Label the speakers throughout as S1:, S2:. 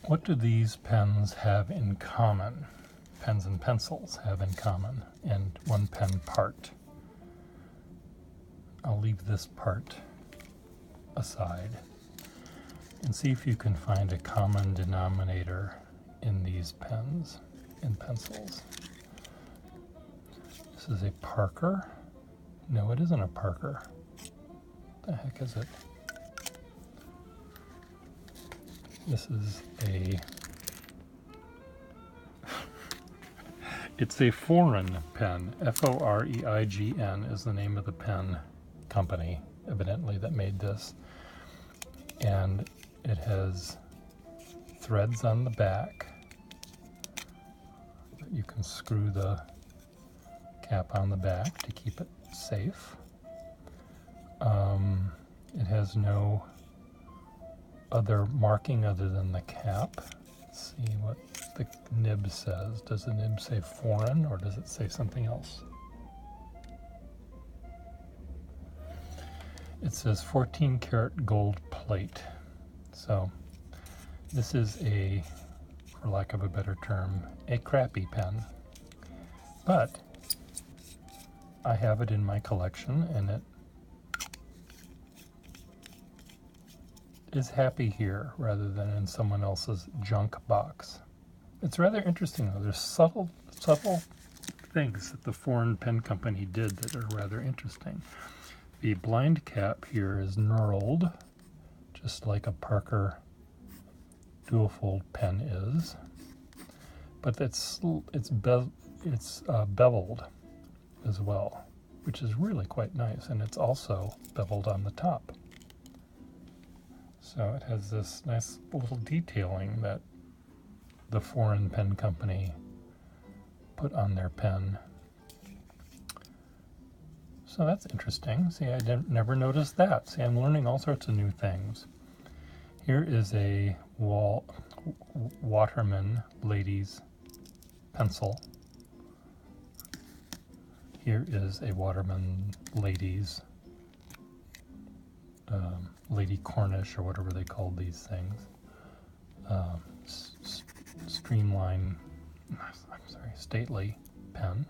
S1: What do these pens have in common? Pens and pencils have in common, and one pen part. I'll leave this part aside and see if you can find a common denominator in these pens and pencils. This is a Parker. No, it isn't a Parker. What the heck is it? This is a it's a foreign pen. F-O-R-E-I-G-N is the name of the pen company, evidently, that made this. And it has threads on the back. You can screw the cap on the back to keep it safe. It has no other marking other than the cap. Let's see what the nib says. Does the nib say foreign or does it say something else? It says 14 karat gold plate. So this is a, for lack of a better term, a crappy pen. But I have it in my collection and it is happy here rather than in someone else's junk box. It's rather interesting though. There's subtle things that the foreign pen company did that are rather interesting. The blind cap here is knurled, just like a Parker dual fold pen is, but it's beveled as well, which is really quite nice, and it's also beveled on the top. So it has this nice little detailing that the foreign pen company put on their pen. So that's interesting. See, I never noticed that. See, I'm learning all sorts of new things. Here is a Waterman ladies pencil. Here is a Waterman ladies Lady Cornish, or whatever they called these things. Stately pen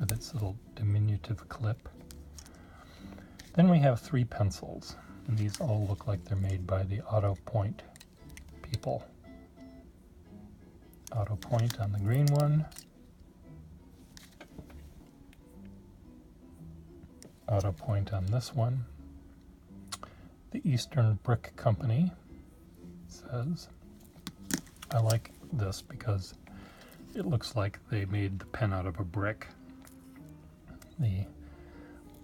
S1: with its little diminutive clip. Then we have three pencils, and these all look like they're made by the Auto Point people. Auto Point on the green one. Auto Point on this one. The Eastern Brick Company says. I like this because it looks like they made the pen out of a brick. The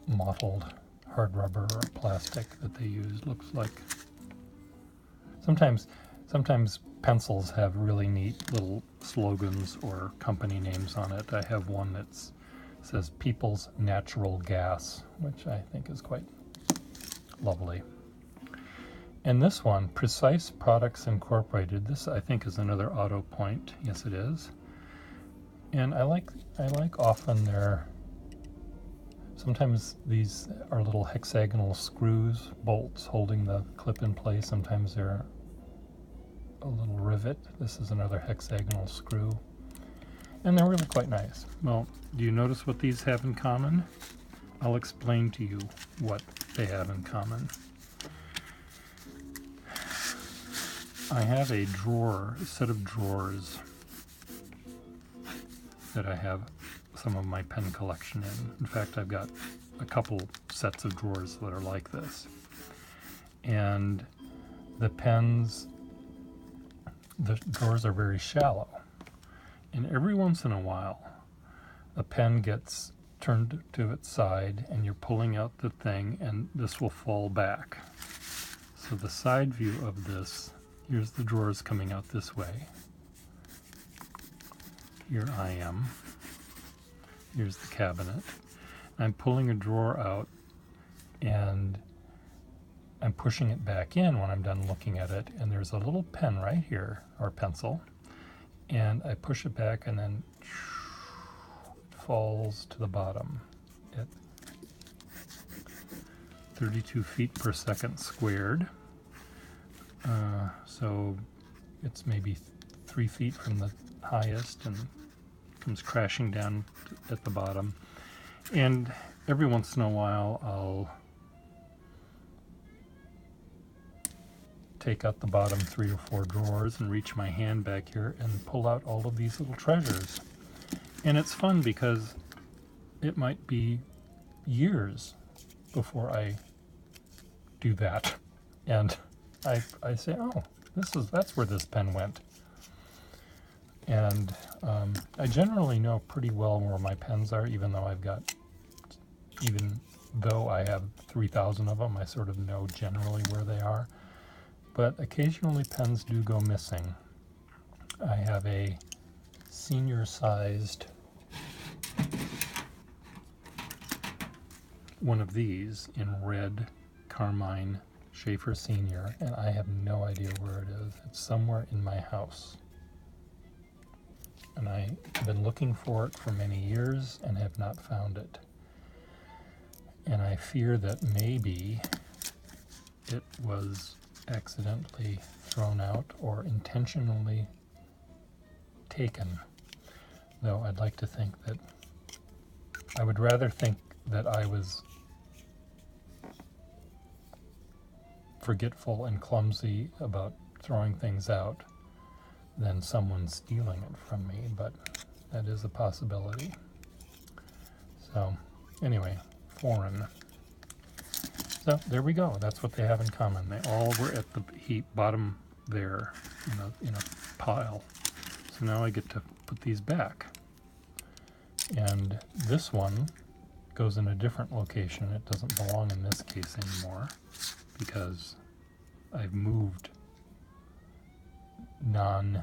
S1: mottled hard rubber or plastic that they use looks like. Sometimes pencils have really neat little slogans or company names on it. I have one that says People's Natural Gas, which I think is quite lovely. And this one, Precise Products Incorporated, this I think is another Auto Point. Yes, it is. And I like often sometimes these are little hexagonal screws, bolts holding the clip in place. Sometimes they're a little rivet. This is another hexagonal screw. And they're really quite nice. Well, do you notice what these have in common? I'll explain to you what they have in common. I have a set of drawers that I have some of my pen collection in. In fact, I've got a couple sets of drawers that are like this. And the drawers are very shallow. And every once in a while, a pen gets turned to its side and you're pulling out the thing and this will fall back. So the side view of this, here's the drawers coming out this way. Here I am. Here's the cabinet. I'm pulling a drawer out and I'm pushing it back in when I'm done looking at it, and there's a little pen right here, or pencil, and I push it back and then it falls to the bottom at 32 feet per second squared. So it's maybe 3 feet from the highest and comes crashing down at the bottom. And every once in a while I'll take out the bottom 3 or 4 drawers and reach my hand back here and pull out all of these little treasures. And it's fun because it might be years before I do that. And I say, oh, that's where this pen went. And I generally know pretty well where my pens are, even though I have 3,000 of them, I sort of know generally where they are. But occasionally pens do go missing. I have a senior-sized one of these in red carmine Schaefer Senior, and I have no idea where it is. It's somewhere in my house. And I've been looking for it for many years and have not found it. And I fear that maybe it was accidentally thrown out or intentionally taken. Though I'd like to think that, I would rather think that I was forgetful and clumsy about throwing things out than someone stealing it from me, but that is a possibility. So anyway, foreign. So there we go. That's what they have in common. They all were at the bottom there in a pile. So now I get to put these back. And this one goes in a different location. It doesn't belong in this case anymore because I've moved non-marked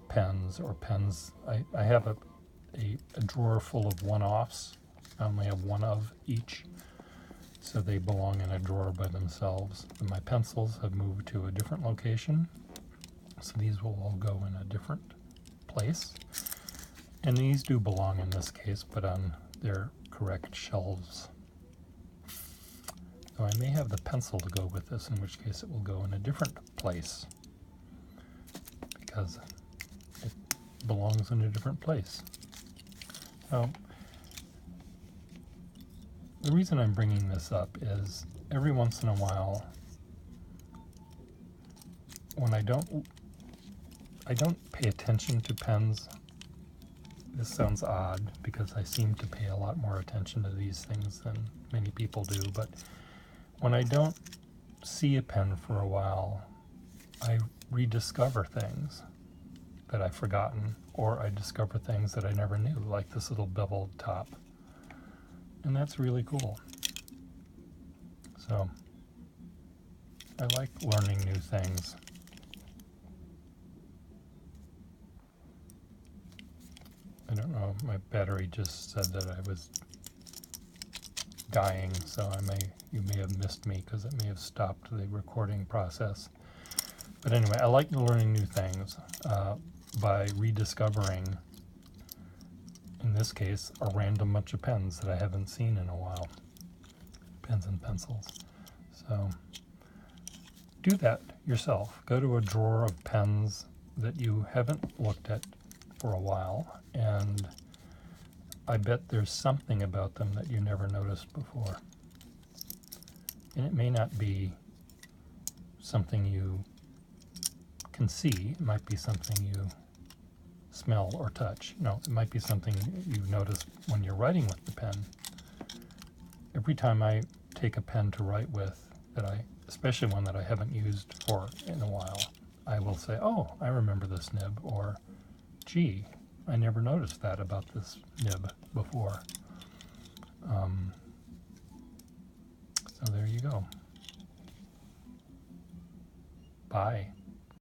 S1: pens or pens. I have a drawer full of one-offs. I only have one of each, so they belong in a drawer by themselves. And my pencils have moved to a different location, so these will all go in a different place. And these do belong in this case, but on their correct shelves. So I may have the pencil to go with this, in which case it will go in a different place because it belongs in a different place. So the reason I'm bringing this up is every once in a while, when I don't pay attention to pens. This sounds odd because I seem to pay a lot more attention to these things than many people do, but when I don't see a pen for a while, I rediscover things that I've forgotten, or I discover things that I never knew, like this little beveled top. And that's really cool. So I like learning new things. I don't know, my battery just said that I was dying, so you may have missed me because it may have stopped the recording process. But anyway, I like learning new things by rediscovering, in this case, a random bunch of pens that I haven't seen in a while. Pens and pencils. So do that yourself. Go to a drawer of pens that you haven't looked at for a while, and I bet there's something about them that you never noticed before. And it may not be something you can see, it might be something you smell or touch. No, it might be something you notice when you're writing with the pen. Every time I take a pen to write with, especially one that I haven't used in a while, I will say, oh, I remember this nib, or gee, I never noticed that about this nib before. So there you go. Bye.